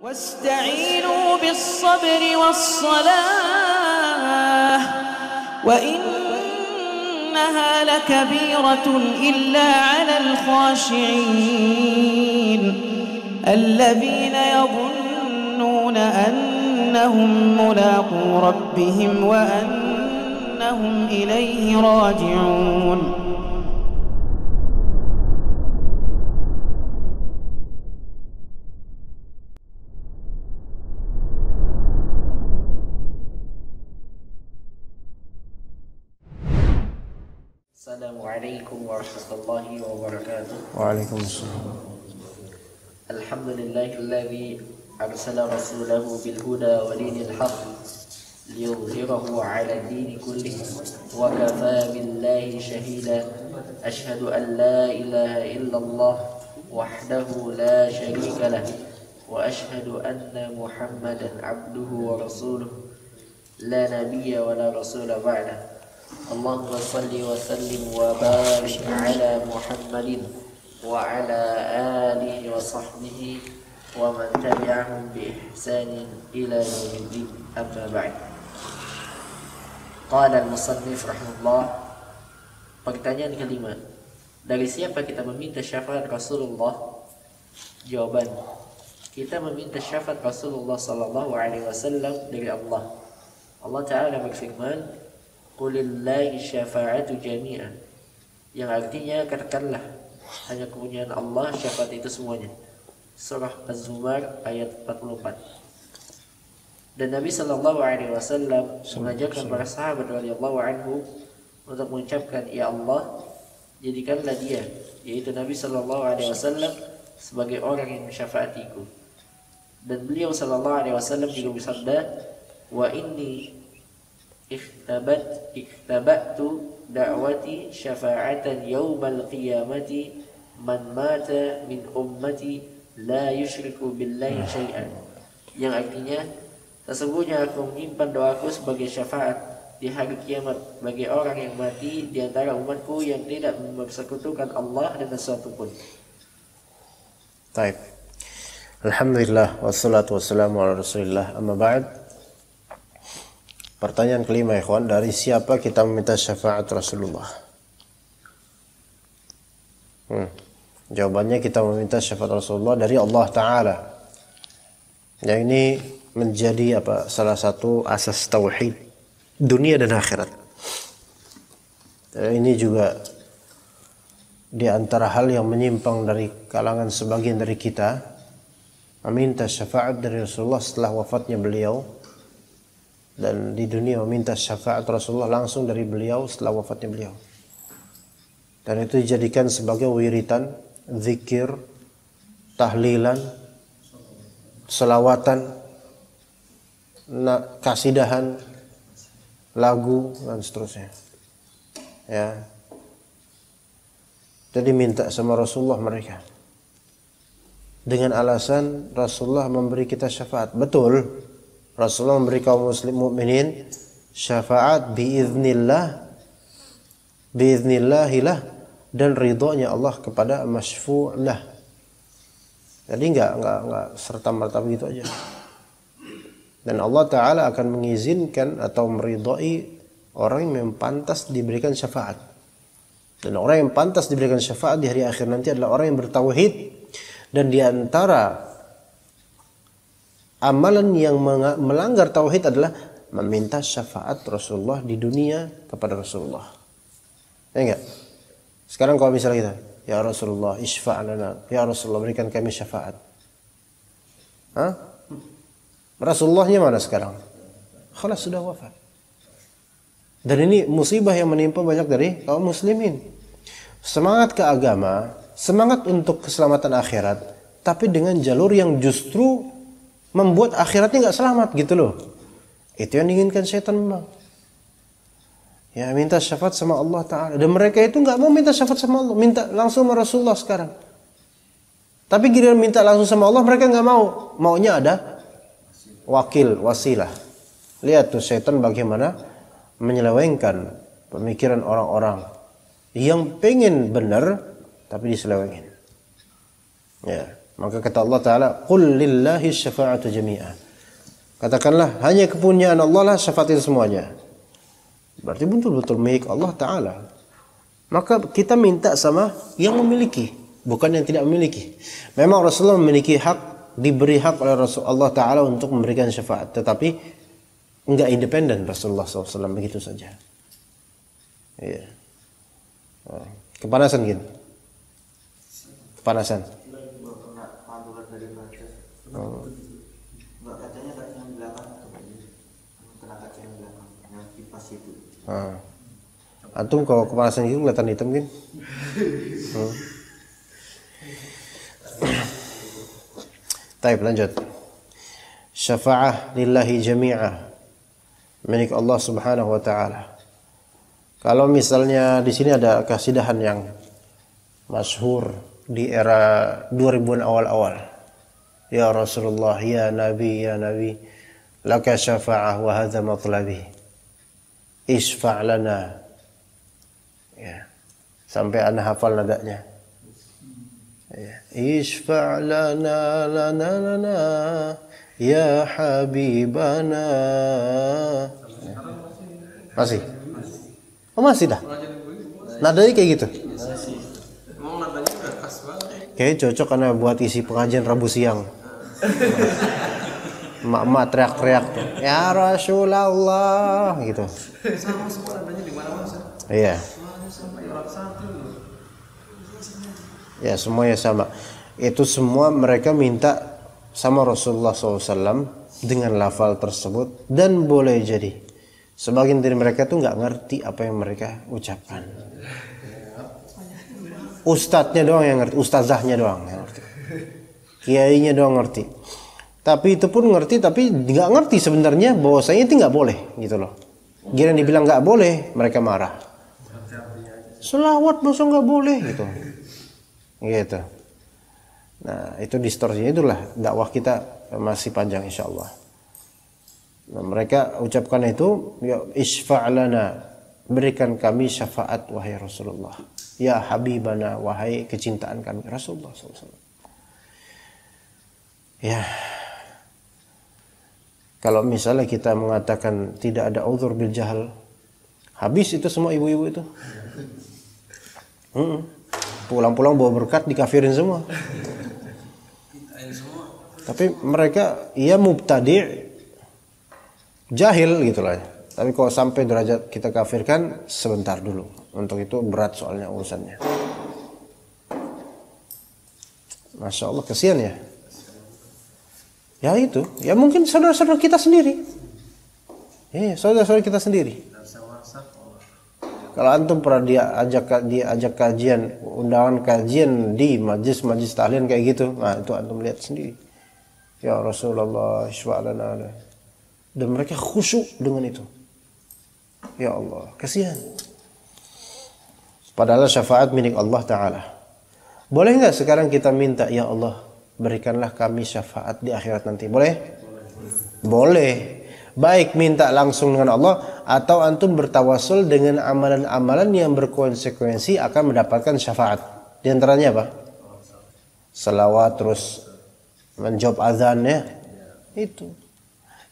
واستعينوا بالصبر والصلاة وإنها لكبيرة إلا على الخاشعين الذين يظنون أنهم ملاقو ربهم وأنهم إليه راجعون. Assalamualaikum warahmatullahi wabarakatuh. Waalaikumsalam. Alhamdulillahilladzi arsala rasulahu bil huda wa dinil haqq liyudhhirahu 'ala ad-din kullih wa kafaa billahi shahida. Ashhadu an la ilaha illallah wahdahu la sharika lah wa ashhadu anna Muhammadan 'abduhu wa rasuluhu la nabiyya wa la rasula ba'dah. Allahumma salli wa sallim wa barik ala Muhammadin wa ala alihi wa sahbihi wa man tabi'ahum bi ihsanin ila yaumiddin, amma ba'd. Qala al-musannif rahimahullah. Pertanyaan kelima, dari siapa kita meminta syafaat Rasulullah? Jawaban, kita meminta syafaat Rasulullah sallallahu alaihi wasallam dari Allah. Allah Ta'ala berfirman, Qulillahi syafa'atu jami'an, yang artinya katakanlah hanya kepunyaan Allah syafaat itu semuanya. Surah Az-Zumar ayat 44. Dan Nabi sallallahu alaihi wasallam mengajarkan para sahabat radhiyallahu anhu untuk mengucapkan, ya Allah, jadikanlah dia, yaitu Nabi sallallahu alaihi wasallam, sebagai orang yang mensyafaatiku. Dan beliau sallallahu alaihi wasallam juga bersabda, wa inni ikhtabatu da'wati syafa'atan yawmal qiyamati man mata min ummati la yushriku billahi syai'an, yang artinya sesungguhnya aku menyimpan doaku sebagai syafaat di hari kiamat bagi orang yang mati di antara umatku yang tidak mempersekutukan Allah dengan sesuatu pun. Baik. Alhamdulillah wassalatu wassalamu ala Rasulillah, amma ba'd. Pertanyaan kelima, ikhwan, dari siapa kita meminta syafaat Rasulullah? Jawabannya, kita meminta syafaat Rasulullah dari Allah Ta'ala. Yang ini menjadi salah satu asas tauhid dunia dan akhirat. Ini juga di antara hal yang menyimpang dari kalangan sebagian dari kita, meminta syafaat dari Rasulullah setelah wafatnya beliau, dan di dunia meminta syafaat Rasulullah langsung dari beliau setelah wafatnya beliau. Dan itu dijadikan sebagai wiritan, zikir, tahlilan, selawatan, kasidahan, lagu, dan seterusnya. Ya. Jadi minta sama Rasulullah mereka, dengan alasan Rasulullah memberi kita syafaat. Betul, Rasulullah memberi kaum muslim mukminin syafaat biiznillahilah, dan ridhonya Allah kepada masyfu'lah. Jadi enggak serta-merta begitu aja. Dan Allah Ta'ala akan mengizinkan atau meridhoi orang yang pantas diberikan syafaat. Dan orang yang pantas diberikan syafaat di hari akhir nanti adalah orang yang bertauhid. Dan di antara amalan yang melanggar tauhid adalah meminta syafaat Rasulullah di dunia kepada Rasulullah. Ya enggak? Sekarang kalau misalnya kita, ya Rasulullah isfa'lana, ya Rasulullah berikan kami syafaat. Rasulullahnya mana sekarang? Khalas, sudah wafat. Dan ini musibah yang menimpa banyak dari kaum muslimin. Semangat ke agama, semangat untuk keselamatan akhirat, tapi dengan jalur yang justru membuat akhiratnya nggak selamat gitu loh. Itu yang diinginkan syaitan memang. Ya, minta syafaat sama Allah Ta'ala. Dan mereka itu nggak mau minta syafaat sama Allah, minta langsung sama Rasulullah sekarang. Tapi giliran minta langsung sama Allah, mereka nggak mau. Maunya ada wakil, wasilah. Lihat tuh syaitan bagaimana menyelewengkan pemikiran orang-orang yang pengen benar tapi diselewengin. Ya, Maka kata Allah Ta'ala, qul lillahi syafa'atu jami'a. Katakanlah, hanya kepunyaan Allah lah syafaat itu semuanya. Berarti betul-betul milik Allah Ta'ala. Maka kita minta sama yang memiliki, bukan yang tidak memiliki. Memang Rasulullah memiliki hak, diberi hak oleh Rasulullah Ta'ala untuk memberikan syafaat. Tetapi enggak independen Rasulullah SAW begitu saja. Iya. Kepanasan gitu. Kepanasan. Oh. Antum kalau kepanasan itu kelihatan hitam kan? Taib, lanjut. Syafa'ah lillahi jami'ah, milik Allah Subhanahu wa taala. Kalau misalnya di sini ada kasidahan yang masyhur di era 2000-an awal-awal. Ya Rasulullah, ya Nabi, laka syafa'ah wa hadza matlabi. Isfa' lana. Ya. Sampai ana hafal nadanya. Ya. Isfa' lana lana ya habibana. Ya. Masih? Oh masih dah? Nadanya kayak gitu? Emang nadanya udah khas banget. Kayaknya cocok karena buat isi pengajian Rabu siang. Emak-emak teriak-teriak tuh, ya Rasulullah gitu. Sama semua nadanya di mana-mana. Iya. Sama Arab satu. Ya semuanya sama. Itu semua mereka minta sama Rasulullah SAW dengan lafal tersebut, dan boleh jadi sebagian dari mereka tuh nggak ngerti apa yang mereka ucapkan. Ustadznya doang yang ngerti, ustazahnya doang yang ngerti, kiainya doang ngerti. Tapi itu pun ngerti, tapi nggak ngerti sebenarnya bahwasanya itu nggak boleh gitu loh. Giliran dibilang nggak boleh, mereka marah. Selawat masa nggak boleh gitu. Gitu. Nah itu distorsinya, itulah dakwah kita masih panjang insya Allah. Nah, mereka ucapkan itu, ya isfa'lana, berikan kami syafaat wahai Rasulullah. Ya habibana, wahai kecintaan kami Rasulullah SAW. Ya. Kalau misalnya kita mengatakan tidak ada uzur bil jahal, habis itu semua ibu-ibu itu. Pulang-pulang bawa berkat dikafirin semua. Tapi mereka ya mubtadi', jahil gitulah. Tapi kalau sampai derajat kita kafirkan, sebentar dulu. Untuk itu berat soalnya urusannya. Masya Allah, kasihan ya. Ya itu, ya mungkin saudara-saudara kita sendiri. Saudara-saudara kita sendiri. Kalau antum pernah dia ajak kajian, undangan kajian di majlis tahlilan kayak gitu, nah itu antum lihat sendiri. Ya Rasulullah, isfa'lana. Dan mereka khusyuk dengan itu. Ya Allah, kasihan. Padahal syafaat milik Allah Ta'ala. Boleh nggak sekarang kita minta, ya Allah, berikanlah kami syafaat di akhirat nanti. Boleh? Boleh. Baik minta langsung dengan Allah, atau antum bertawasul dengan amalan-amalan yang berkonsekuensi akan mendapatkan syafaat. Di antaranya apa? Salawat, terus menjawab azan ya.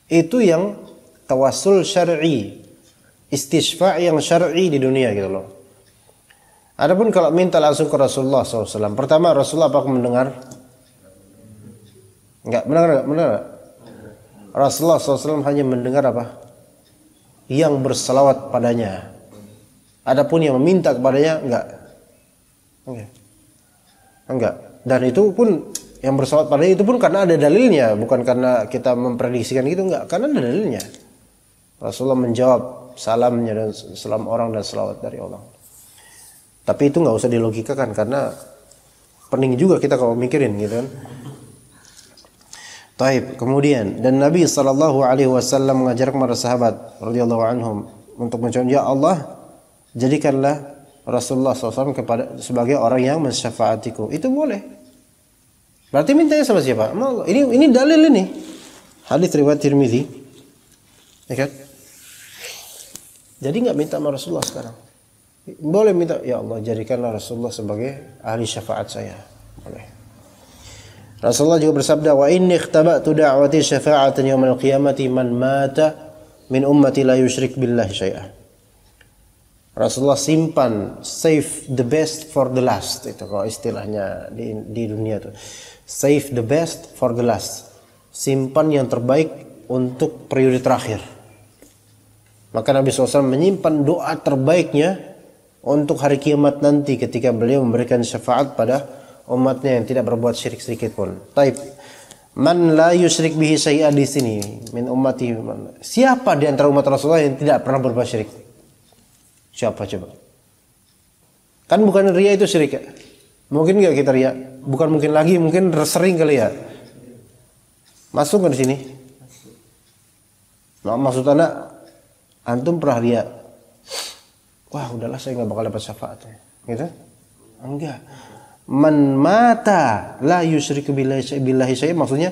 Itu yang tawasul syar'i, istisfa' yang syar'i di dunia gitu loh. Adapun kalau minta langsung ke Rasulullah SAW, pertama Rasulullah apakah mendengar? Enggak, mendengar. Rasulullah SAW hanya mendengar apa? Yang bersalawat padanya. Adapun yang meminta kepadanya enggak. Dan itu pun yang bersalawat padanya itu pun karena ada dalilnya, bukan karena kita memprediksikan gitu, enggak, karena ada dalilnya. Rasulullah menjawab salamnya dan salam orang dan salawat dari Allah. Tapi itu nggak usah dilogikakan, karena pening juga kita kalau mikirin gitu kan. Taib. Kemudian dan Nabi SAW mengajar kepada sahabat radhiyallahu anhum untuk mencoba, ya Allah, jadikanlah Rasulullah SAW sebagai orang yang mensyafaatiku. Itu boleh. Berarti mintanya sama siapa? Allah. Ini dalil ini. Hadits riwayat Tirmidzi. Ya kan? Jadi nggak minta sama Rasulullah sekarang. Boleh minta, ya Allah, jadikanlah Rasulullah sebagai ahli syafaat saya. Boleh. Rasulullah juga bersabda, "Wa inni ikhtaba'tu da'wati syafa'atan yaumil qiyamati man mata min ummati la yusyrik billahi syai'ah." Rasulullah simpan, save the best for the last, itu kalau istilahnya di dunia itu. Save the best for the last. Simpan yang terbaik untuk periode terakhir. Maka Nabi SAW menyimpan doa terbaiknya untuk hari kiamat nanti ketika beliau memberikan syafaat pada umatnya yang tidak berbuat syirik sedikit pun. Taib. Man la yusyrik bihi syai'a di sini min ummati. Siapa di antara umat Rasulullah yang tidak pernah berbuat syirik? Siapa coba? Kan bukan riya itu syirik ya? Mungkin enggak kita riya? Bukan mungkin lagi, mungkin sering kali ya. Masuk ke di sini? Maksud anak antum pernah riya? Wah, udahlah saya enggak bakal dapat syafaatnya. Gitu? Enggak. Man mata la yusyriku billahi syai'an, maksudnya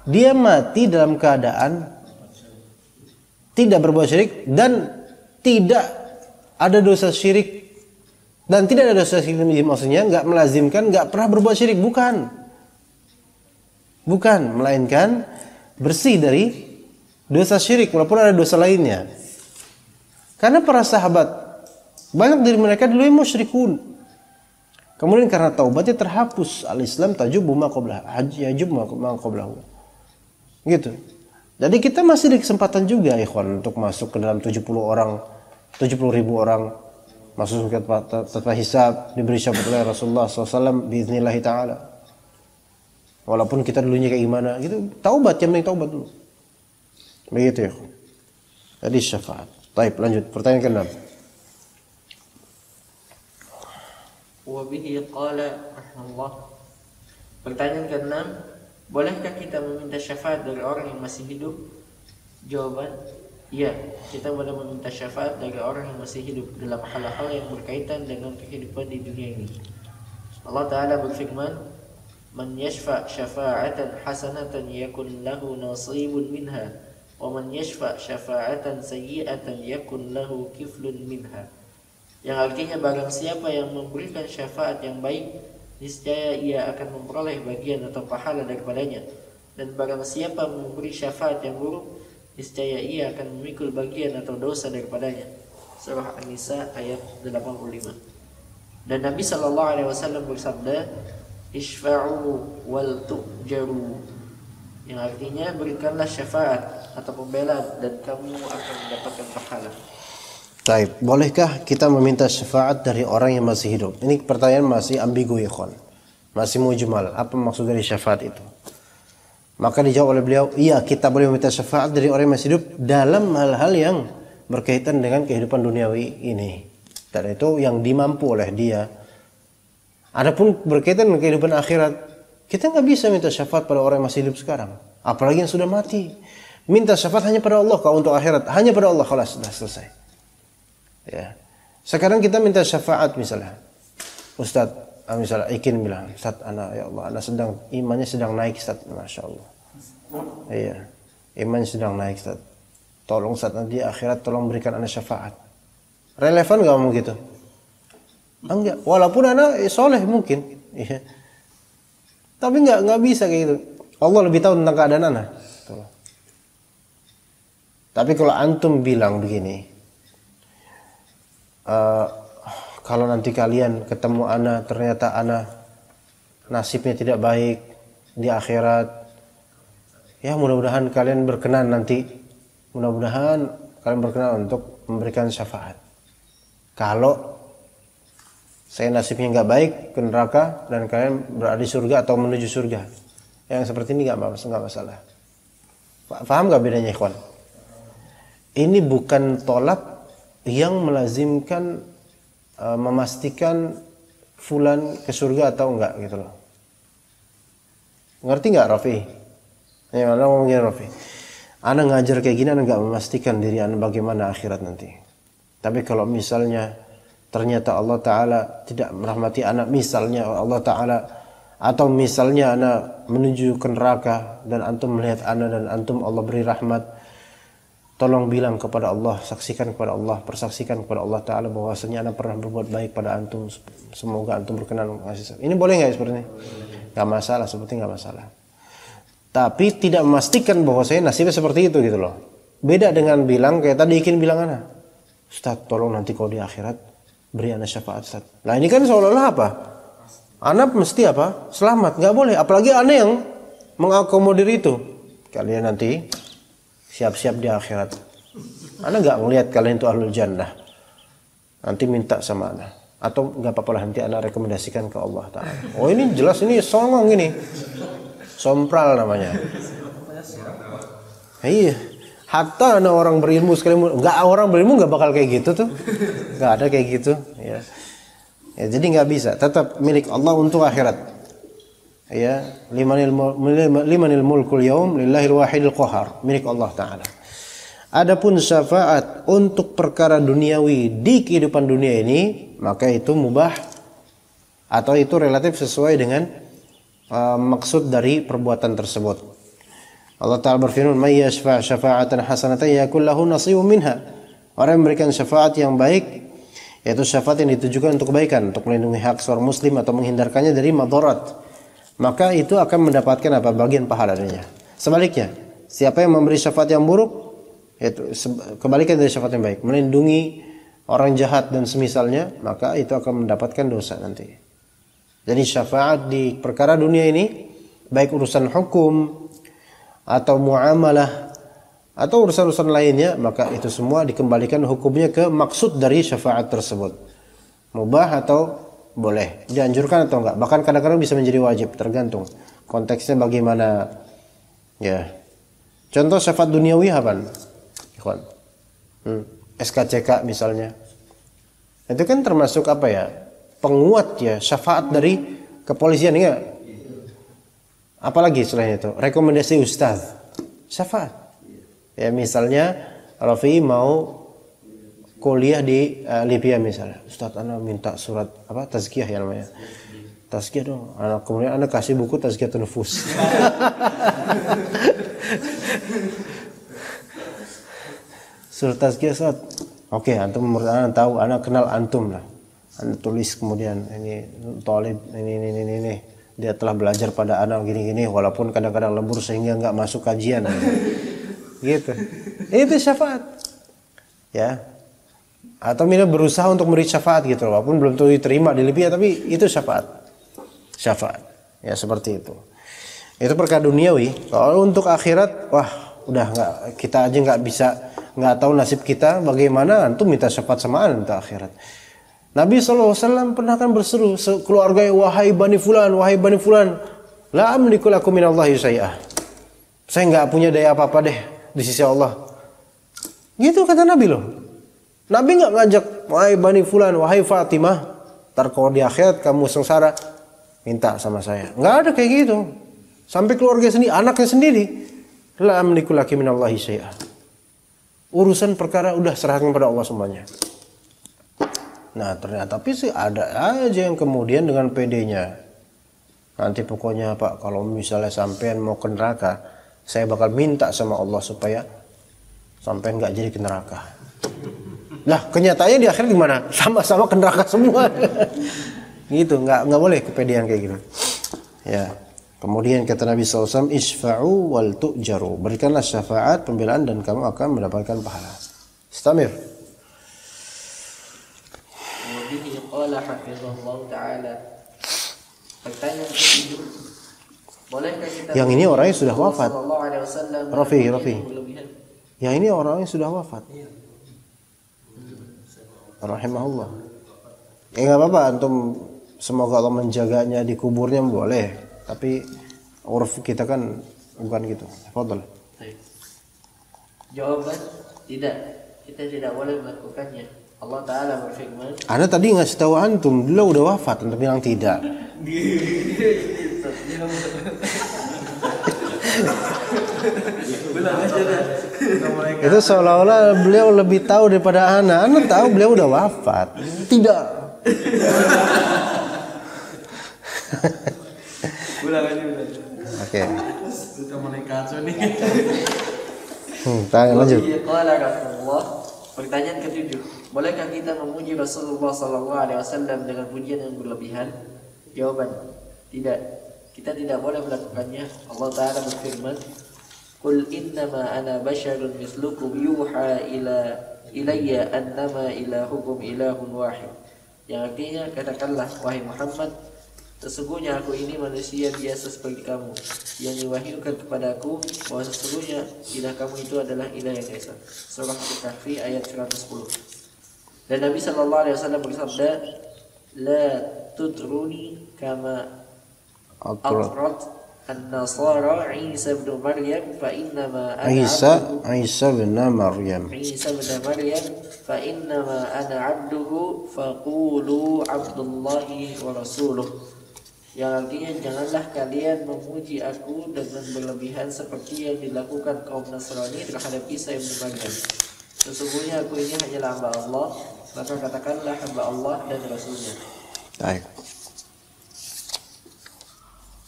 dia mati dalam keadaan tidak berbuat syirik dan tidak ada dosa syirik, dan tidak ada dosa syirik, maksudnya enggak melazimkan, enggak pernah berbuat syirik, bukan, melainkan bersih dari dosa syirik walaupun ada dosa lainnya. Karena para sahabat banyak dari mereka dulu yang musyrikun. Kemudian karena taubatnya terhapus, al-Islam tajubu ma qablahu, yajub ma qablahu. Gitu. Jadi kita masih ada kesempatan juga ikhwan untuk masuk ke dalam 70 ribu orang masuk ke tanpa hisab, diberi syafaat oleh Rasulullah SAW biiznillah ta'ala. Walaupun kita dulunya kayak gimana gitu, taubat, yang penting taubat dulu. Begitu ya. Jadi syafaat. Baik, lanjut pertanyaan ke-6. Wabihi qala rahimahullah. Pertanyaan ke-6, bolehkah kita meminta syafaat dari orang yang masih hidup? Jawaban, iya, kita boleh meminta syafaat dari orang yang masih hidup dalam hal-hal yang berkaitan dengan kehidupan di dunia ini. Allah Ta'ala berfirman, "Man yashfa' syafa'atan hasanatan yakun lahu nasibun minha, wa man yashfa' syafa'atan sayyi'atan yakun lahu kiflun minha." Yang artinya barang siapa yang memberikan syafaat yang baik, niscaya ia akan memperoleh bagian atau pahala daripadanya. Dan barang siapa memberi syafaat yang buruk, niscaya ia akan memikul bagian atau dosa daripadanya. Surah An-Nisa ayat 85. Dan Nabi SAW bersabda, "Ishfa'u wal tu'jaru." Yang artinya berikanlah syafaat atau pembelaan dan kamu akan mendapatkan pahala. Baik, bolehkah kita meminta syafaat dari orang yang masih hidup? Ini pertanyaan masih ambigu ya kawan. Masih mujmal. Apa maksud dari syafaat itu? Maka dijawab oleh beliau, iya kita boleh meminta syafaat dari orang yang masih hidup dalam hal-hal yang berkaitan dengan kehidupan duniawi ini. Dan itu yang dimampu oleh dia. Adapun berkaitan dengan kehidupan akhirat, kita nggak bisa minta syafaat pada orang yang masih hidup sekarang. Apalagi yang sudah mati. Minta syafaat hanya pada Allah. Kalau untuk akhirat, hanya pada Allah. Khalas, sudah selesai. Ya. Sekarang kita minta syafaat misalnya. Ustaz, misalnya Ikin bilang, "Ustaz, ya Allah, imannya sedang naik, Ustaz." Masya Allah. Iya. Iman sedang naik, Ustaz. Tolong Ustaz, nanti akhirat tolong berikan ana syafaat. Relevan enggak ngomong gitu? Enggak. Walaupun ana soleh mungkin. Iya. Tapi enggak bisa kayak gitu. Allah lebih tahu tentang keadaan ana. Tapi kalau antum bilang begini, kalau nanti kalian ketemu ana ternyata ana nasibnya tidak baik di akhirat, ya mudah-mudahan kalian berkenan nanti, mudah-mudahan kalian berkenan untuk memberikan syafaat. Kalau saya nasibnya nggak baik ke neraka dan kalian berada di surga atau menuju surga, yang seperti ini nggak masalah. Paham nggak bedanya ikhwan? Ini bukan tolak yang melazimkan memastikan fulan ke surga atau enggak gitu loh. Ngerti enggak Rafi? Ya, mana ngomongin Rafi. Ana ngajar kayak gini, ana enggak memastikan diri ana bagaimana akhirat nanti. Tapi kalau misalnya ternyata Allah Ta'ala tidak merahmati ana, misalnya Allah Ta'ala, atau misalnya ana menuju ke neraka dan antum melihat ana dan antum Allah beri rahmat, tolong bilang kepada Allah, saksikan kepada Allah, persaksikan kepada Allah Ta'ala bahwasanya ana pernah berbuat baik pada antum, semoga antum berkenan. Ini boleh nggak seperti ini? nggak masalah, seperti nggak masalah. Tapi tidak memastikan bahwa saya nasibnya seperti itu gitu loh. Beda dengan bilang kayak tadi Ikin bilang ana, Ustaz tolong nanti kalau di akhirat beri ana syafaat Ustaz. Nah ini kan seolah-olah apa? Ana mesti apa? Selamat, nggak boleh. Apalagi ana yang mengakomodir itu. Kalian nanti siap-siap di akhirat. Ana nggak ngelihat kalian itu ahlul jannah. Nanti minta sama ana. Atau nggak apa-apa lah nanti ana rekomendasikan ke Allah Ta'ala. Oh ini jelas ini songong ini. Sompral namanya. Iya. Hatta ana orang berilmu sekali nggak orang berilmu nggak bakal kayak gitu tuh. Nggak ada kayak gitu. Ya. Ya jadi nggak bisa. Tetap milik Allah untuk akhirat. Ya, limanil mulkul yaum lillahil wahidil qahar, milik Allah Ta'ala. Adapun syafaat untuk perkara duniawi di kehidupan dunia ini, maka itu mubah atau itu relatif sesuai dengan maksud dari perbuatan tersebut. Allah Ta'ala berfirman, "May yashfa' syafa'atan hasanatan yakul lahu nasibun minha." Orang yang memberikan syafaat yang baik, yaitu syafaat yang ditujukan untuk kebaikan, untuk melindungi hak seorang muslim atau menghindarkannya dari madarat, maka itu akan mendapatkan apa? Bagian pahala darinya. Sebaliknya, siapa yang memberi syafaat yang buruk, yaitu kebalikan dari syafaat yang baik, melindungi orang jahat dan semisalnya, maka itu akan mendapatkan dosa nanti. Jadi syafaat di perkara dunia ini, baik urusan hukum atau muamalah atau urusan-urusan lainnya, maka itu semua dikembalikan hukumnya ke maksud dari syafaat tersebut. Mubah atau boleh, dianjurkan atau enggak, bahkan kadang-kadang bisa menjadi wajib, tergantung konteksnya bagaimana. Ya, contoh syafaat duniawi apa? SKCK misalnya, itu kan termasuk apa ya? Penguat ya, syafaat dari kepolisian ya. Apalagi selain itu, rekomendasi ustaz, syafaat. Ya misalnya Rafi mau kuliah di Libya misalnya, Ustaz ana minta surat apa tazkiyah ya namanya, tazkiyah dong. Kemudian ana kasih buku tazkiyatun nufus. Surat tazkiyah Ustaz. Oke, antum menurut ana tahu, ana kenal antum lah. Ana tulis kemudian ini talib ini dia telah belajar pada ana gini-gini walaupun kadang-kadang lembur sehingga enggak masuk kajian. Gitu. Itu syafaat. Ya. Atau mina berusaha untuk memberi syafaat gitu walaupun belum tentu diterima di Libya, tapi itu syafaat. Syafaat. Ya seperti itu. Itu perkara duniawi. Kalau untuk akhirat, wah, udah enggak, kita aja enggak bisa, enggak tahu nasib kita bagaimana, antum minta syafaat sama untuk akhirat. Nabi SAW pernah kan berseru keluarga, wahai bani fulan, la amliku lakum minallahi syai'ah. Saya enggak punya daya apa-apa deh di sisi Allah. Gitu kata Nabi loh. Nabi enggak ngajak, wahai bani fulan, wahai Fatimah, ntar kalau di akhirat kamu sengsara, minta sama saya. Enggak ada kayak gitu. Sampai keluarga sendiri, anaknya sendiri, la amliku lakum minallahi syai'ah. Urusan perkara udah serahkan pada Allah semuanya. Nah ternyata tapi sih ada aja yang kemudian dengan PD-nya, nanti pokoknya Pak kalau misalnya sampean mau ke neraka, saya bakal minta sama Allah supaya sampean nggak jadi ke neraka. Lah kenyataannya di akhir gimana? Sama-sama ke neraka semua. Gitu, nggak boleh kepedean kayak gitu. Ya. Kemudian kata Nabi SAW, isfa'u wal tu'jaru, berikanlah syafaat pembelaan dan kamu akan mendapatkan pahala. Istamir. Qala hafizallahu ta'ala. Pertanyaan kedua, bolehkah kita yang ini orangnya sudah wafat. Rafi. Yang ini orangnya sudah wafat. Rahimahullah. Ya enggak apa-apa antum, semoga Allah menjaganya di kuburnya boleh. Tapi uruf kita kan bukan gitu. Fadhal. Jawaban tidak. Kita tidak boleh melakukannya. Allah Ta'ala berfirman, Anda tadi ngasih tahu antum, beliau udah wafat, antum bilang tidak. Itu seolah-olah beliau lebih tahu daripada Anda. Anda tahu beliau udah wafat. Tidak. Oke. Sudah mulai kacau nih. Tanya lanjut. Pertanyaan ketujuh, bolehkah kita memuji Rasulullah SAW dengan pujian yang berlebihan? Jawaban, tidak. kita tidak boleh melakukannya. Allah Ta'ala berfirman, Qul innama ana basyarun mislukum yuha ilayya annama ilahukum ilahun wahid. Yang artinya, katakanlah wahai Muhammad, sesungguhnya aku ini manusia biasa seperti kamu, yang diwahyukan kepadaku bahwa sesungguhnya ilah kamu itu adalah ilah yang esa. Surah Al-Kahfi ayat 110. Dan Nabi SAW bersabda, La tudruni kama atrat an-nasara Isa bin Maryam fa innama ana Isa bin Maryam fa innama ana abduhu faqulu abdullahi wa rasuluh. Yang artinya, janganlah kalian memuji aku dengan berlebihan seperti yang dilakukan kaum Nasrani terhadap Isa bin Maryam. Sesungguhnya aku ini hanyalah hamba Allah, maka katakanlah hamba Allah dan Rasulnya. Baik.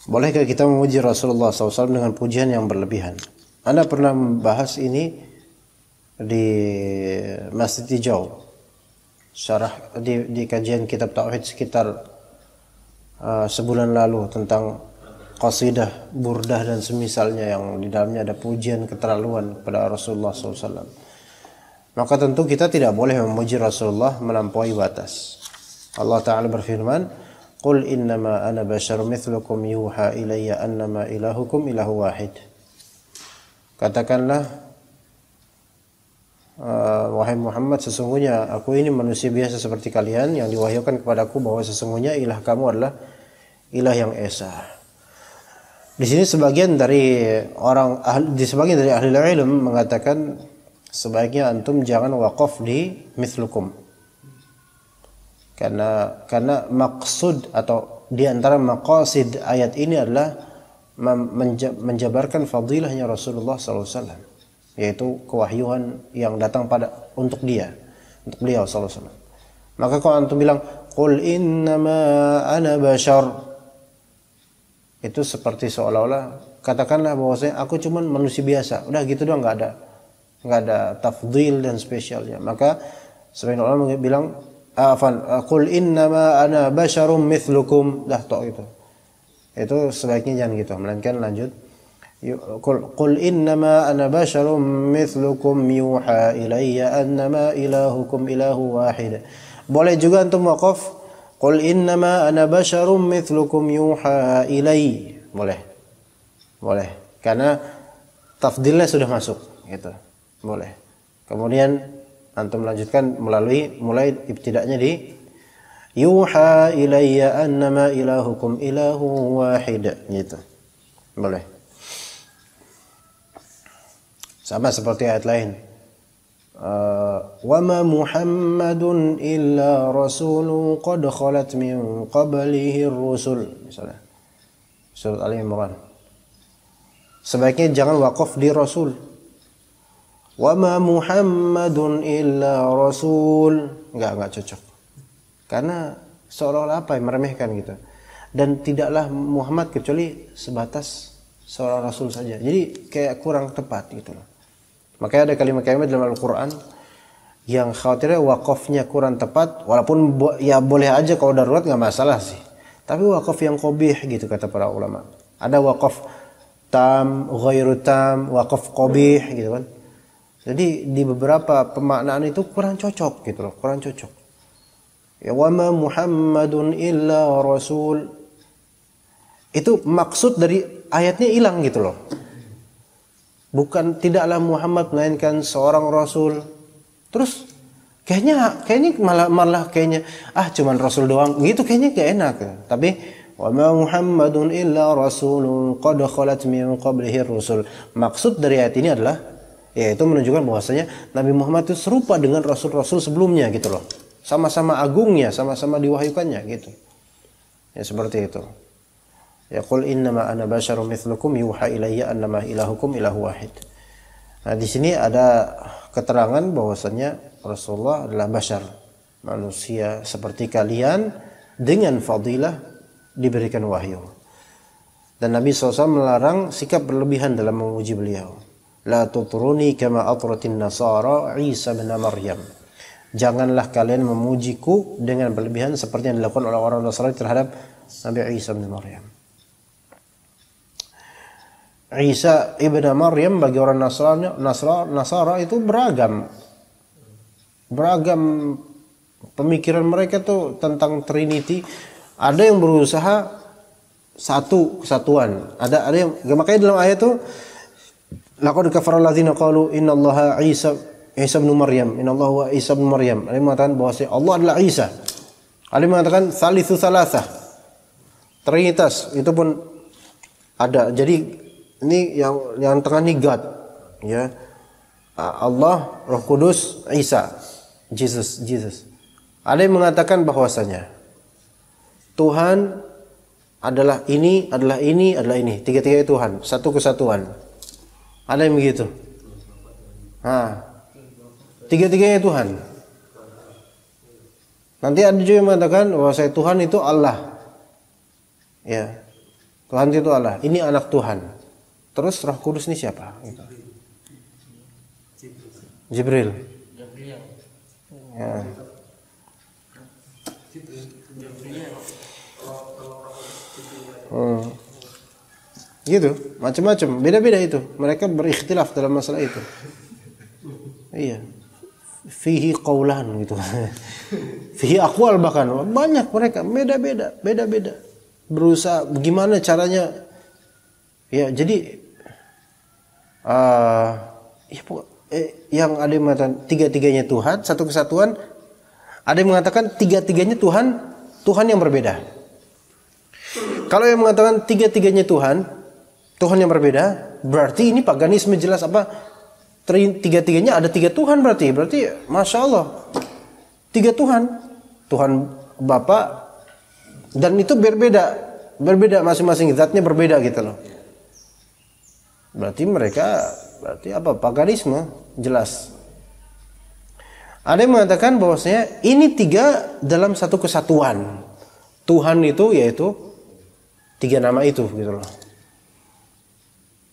Bolehkah kita memuji Rasulullah SAW dengan pujian yang berlebihan? Anda pernah membahas ini di Masjid Hijau, syarah di kajian kitab Tauhid sekitar sebulan lalu tentang qasidah, burdah dan semisalnya yang di dalamnya ada pujian keterlaluan kepada Rasulullah SAW. Maka tentu kita tidak boleh memuji Rasulullah melampaui batas. Allah Ta'ala berfirman, Qul innama ana basyarum mithlukum yuha ilayya annama ilahukum ilahu wahid. Katakanlah, wahai Muhammad, sesungguhnya aku ini manusia biasa seperti kalian yang diwahyukan kepadaku bahwa sesungguhnya ilah kamu adalah ilah yang esa. Di sini sebagian dari ahli ilmu mengatakan sebaiknya antum jangan waqaf di mithlukum. Karena maksud atau di antara maqasid ayat ini adalah menjabarkan fadilahnya Rasulullah SAW, yaitu kewahyuan yang datang untuk beliau SAW. Maka kalau antum bilang qul innama ana bashar, itu seperti seolah-olah katakanlah bahwasanya aku cuma manusia biasa. Udah gitu doang, enggak ada tafdil dan spesialnya. Maka sebagian ulama bilang qul innama ana basyarum mithlukum, dah tok itu. Itu sebaiknya jangan gitu, melainkan lanjut qul innama ana basyarum mithlukum yuha ilayya annama ilahukum ilahu wahid. Boleh juga antum waqaf qul innama ana basyarum mithlukum yuha ilay. Boleh karena tafdilnya sudah masuk gitu. Boleh. Kemudian antum lanjutkan mulai ibtida'nya di yuha ilayya annama ilahukum ilahu wahid gitu. Boleh. Sama seperti ayat lain. Wa ma Muhammadun illa rasulun qad khalat min qablihi ar-rusul, misalnya. Surat Ali Imran. Sebaiknya jangan waqaf di rasul. Wa ma Muhammadun illa rasul, enggak cocok. Karena seolah-olah apa yang meremehkan gitu. Dan tidaklah Muhammad kecuali sebatas seorang rasul saja. Jadi kayak kurang tepat gitu loh. Makanya ada kalimat-kalimat dalam Al-Qur'an yang khawatirnya waqafnya kurang tepat, walaupun ya boleh aja kalau darurat enggak masalah sih. Tapi waqaf yang qabih gitu kata para ulama. Ada waqaf tam, ghairu tam, waqaf qabih gitu kan. Jadi di beberapa pemaknaan itu kurang cocok gitu loh, kurang cocok. Ya wa ma Muhammadun illa rasul. Itu maksud dari ayatnya hilang gitu loh. Bukan tidaklah Muhammad melainkan seorang rasul. Terus kayaknya malah kayaknya cuman rasul doang. Gitu kayaknya gak enak. Tapi wa ma Muhammadun illa rasulun qad khalat min qablihi ar-rusul. Maksud dari ayat ini adalah yaitu menunjukkan bahwasanya Nabi Muhammad itu serupa dengan rasul-rasul sebelumnya gitu loh. Sama-sama agungnya, sama-sama diwahyukannya gitu. Ya seperti itu. Ya qul innama ana basyarum mithlukum yuha ilayya annama ilahukum ilahu wahid. Nah, di sini ada keterangan bahwasanya Rasulullah adalah bashar, manusia seperti kalian dengan fadilah diberikan wahyu. Dan Nabi SAW melarang sikap berlebihan dalam memuji beliau. La tutruni kama atratin nasara Isa bin Maryam. Janganlah kalian memujiku dengan berlebihan seperti yang dilakukan oleh orang Nasrani terhadap Nabi Isa bin Maryam. Isa ibn Maryam bagi orang Nasara itu beragam pemikiran mereka tuh tentang Trinity. Ada yang berusaha satu kesatuan, ada yang, makanya dalam ayat tuh laqad kafara alladzina qalu innallaha Isa ibn Maryam, innallaha Isa ibn Maryam. Ada yang mengatakan bahwa Allah adalah Isa. Ada yang mengatakan salisu salasah, Trinitas itu pun ada. Jadi ini yang tengah ini God, ya, Allah, Roh Kudus, Isa, Jesus. Ada yang mengatakan bahwasanya Tuhan adalah ini, adalah ini, adalah ini. Tiga-tiga Tuhan, satu kesatuan. Ada yang begitu. Tiga-tiganya Tuhan. Nanti ada juga yang mengatakan bahwasanya Tuhan itu Allah. Ya, Tuhan itu Allah. Ini anak Tuhan. Terus Roh Kudus ini siapa? Gitu. Jibril. Ya. Gitu, macam-macam, beda-beda itu. Mereka berikhtilaf dalam masalah itu. Iya. Fihi qaulan gitu. Fihi aqwal bahkan banyak mereka beda-beda. Berusaha bagaimana caranya. Ya, jadi yang ada yang mengatakan tiga-tiganya Tuhan, satu kesatuan. Ada yang mengatakan tiga-tiganya Tuhan yang berbeda. Kalau yang mengatakan tiga-tiganya Tuhan yang berbeda, berarti ini paganisme jelas. Apa? Tiga-tiganya ada tiga Tuhan berarti Masya Allah, tiga Tuhan Bapa, dan itu berbeda masing-masing, zatnya berbeda gitu loh. Berarti apa? Paganisme jelas. Ada yang mengatakan bahwasanya ini tiga dalam satu kesatuan. Tuhan itu yaitu tiga nama itu gitu loh.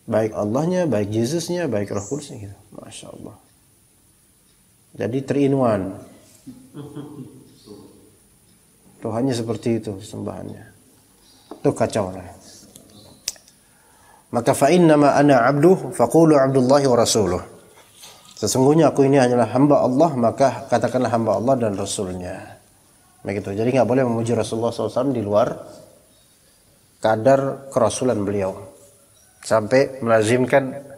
Baik Allahnya, baik Yesusnya, baik Roh Kudusnya gitu. Masya Allah. Jadi 3 in 1. Tuhannya seperti itu sembahannya. Itu kacau lah. Maka fa innama ana abduh faqulu abdullahi wa rasuluh. Sesungguhnya aku ini hanyalah hamba Allah, maka katakanlah hamba Allah dan Rasulnya. Begitu. Jadi nggak boleh memuji Rasulullah SAW di luar kadar kerasulan beliau, sampai melazimkan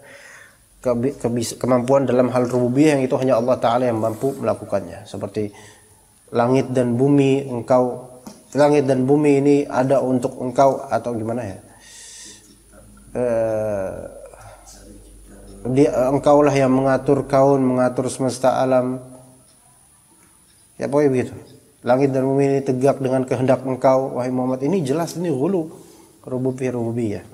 kemampuan dalam hal rububiyah yang itu hanya Allah Ta'ala yang mampu melakukannya. Seperti langit dan bumi ini ada untuk engkau, atau gimana ya, engkaulah yang mengatur kaun, mengatur semesta alam. Ya pokoknya begitu. Langit dan bumi ini tegak dengan kehendak engkau, wahai Muhammad. Ini jelas, ini ghulu rububiyah.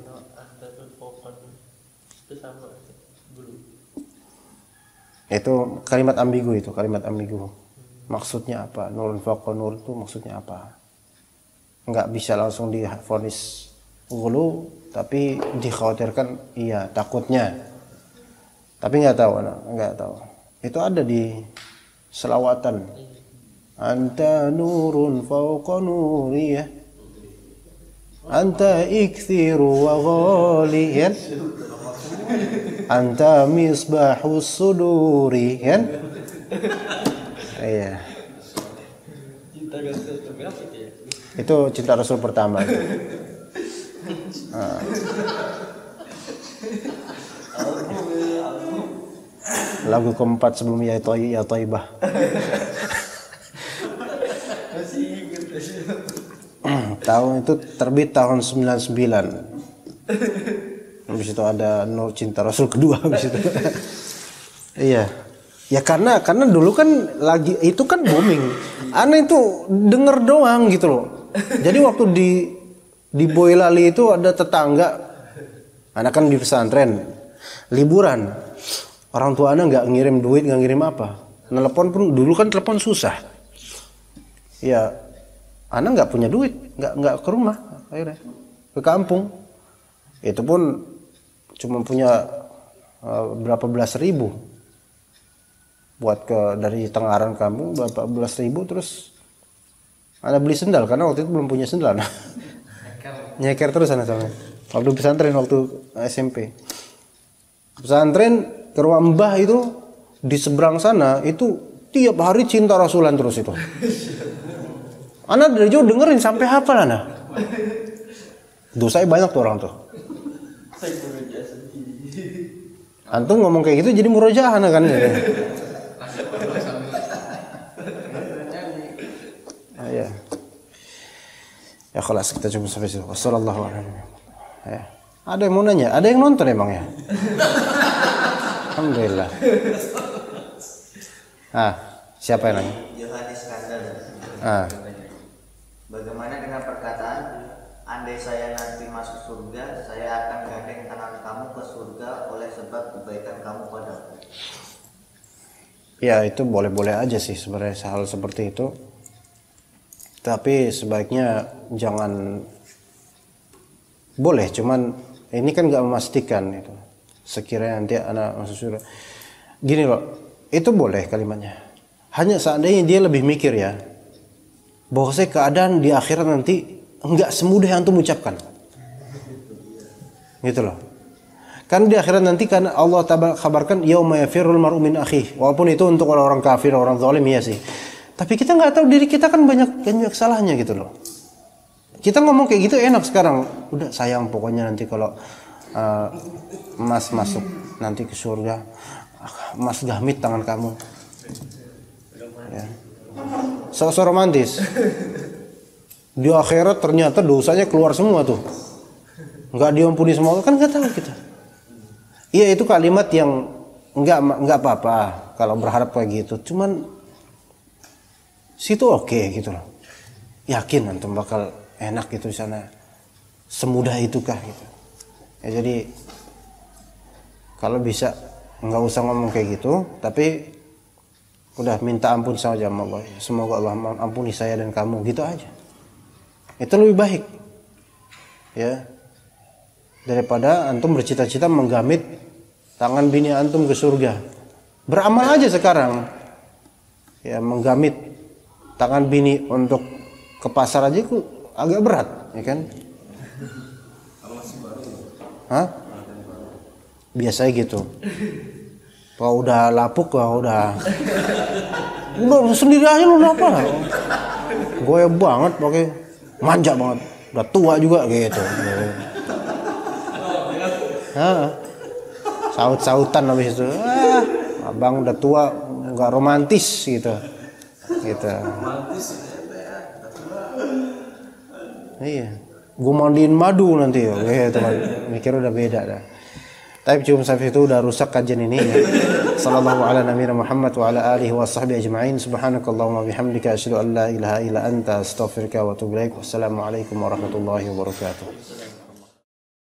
Itu kalimat ambigu, maksudnya apa? Nurun fawqa nur itu maksudnya apa? Enggak bisa langsung divonis ghulu, tapi dikhawatirkan iya, takutnya. Tapi enggak tahu. Itu ada di selawatan. Anta nurun fawqa nuri, ya. Anta ikthiru wa ghali, ya. Anta misbahus suduri, kan? Iya. Itu cinta Rasul pertama. Lagu keempat sebelum Ya Thaibah. Tahun itu terbit tahun 99. Habis itu ada Nur Cinta Rasul kedua habis itu. Iya. Ya karena dulu kan lagi itu kan booming. Ana itu denger doang gitu loh. Jadi waktu di Boyolali itu ada tetangga, anak kan di pesantren, liburan. Orang tua ana nggak ngirim duit, nggak ngirim apa. Telepon pun dulu kan telepon susah. Ya, ana nggak punya duit, nggak ke rumah, akhirnya ke kampung. Itu pun cuma punya berapa belas ribu buat dari Tengaran kampung, berapa belas ribu. Terus ana beli sendal karena waktu itu belum punya sendal. Nyeker terus ana sama. Waktu pesantren, waktu SMP. Pesantren ke rumah mbah itu di seberang sana itu tiap hari cinta Rasulan terus itu. Anak dari jauh dengerin sampai hafal anak. Dosanya banyak tuh orang tuh. Antum ngomong kayak gitu jadi murojaah anak kan. Ya. Ya kelas kita coba sampai situ. Wassalamualaikum. Ya. Ada yang mau nanya? Ada yang nonton emang ya? Alhamdulillah. Siapa yang nanya? Yohanes Skandal. Bagaimana dengan perkataan, andai saya nanti masuk surga, saya akan gandeng tangan kamu ke surga oleh sebab kebaikan kamu padaku. Ya itu boleh-boleh aja sih sebenarnya hal seperti itu. Tapi sebaiknya jangan, boleh, cuman ini kan nggak memastikan itu. Sekiranya nanti anak masuk surga. Gini loh, itu boleh kalimatnya. Hanya seandainya dia lebih mikir ya, bahwa saya keadaan di akhirat nanti nggak semudah yang antum ucapkan. Gitu loh. Kan di akhirat nanti kan Allah kabarkan yauma yafirrul mar'u min akhihi. Walaupun itu untuk orang-orang kafir, orang zalim ya sih. Tapi kita nggak tahu diri kita kan banyak salahnya gitu loh. Kita ngomong kayak gitu enak sekarang. Udah sayang pokoknya nanti kalau Mas masuk nanti ke surga, Mas gamit tangan kamu. Ya. So romantis. Di akhirat ternyata dosanya keluar semua tuh. Nggak diampuni semua, kan nggak tahu kita. Iya itu kalimat yang nggak apa-apa kalau berharap kayak gitu. Cuman situ oke gitu loh. Yakin antum bakal enak gitu di sana. Semudah itukah gitu. Ya jadi kalau bisa nggak usah ngomong kayak gitu, tapi udah minta ampun saja sama Allah. Semoga Allah ampuni saya dan kamu, gitu aja. Itu lebih baik. Ya. Daripada antum bercita-cita menggamit tangan bini antum ke surga. Beramal aja sekarang. Ya, menggamit tangan bini untuk ke pasar aja itu agak berat, ya kan? Hah? Biasanya gitu. Kalau udah lapuk, udah sendiri aja lu apa? Goyah banget, pakai manja banget. Udah tua juga gitu. Saut-sautan habis itu. Abang udah tua, nggak romantis gitu. Gitu. Iya. Gue mandiin madu nanti ya. Gitu. Mikir udah beda dah. Tapi cukup sampai itu udah rusak kajian ini ya. Sallallahu ala nabiyina Muhammad wa ala alihi wa sahbihi ajma'in. Subhanakallahumma bihamdika asyhadu an la ilaha illa anta astaghfiruka wa atubu ilaik. Wassalamualaikum warahmatullahi wabarakatuh.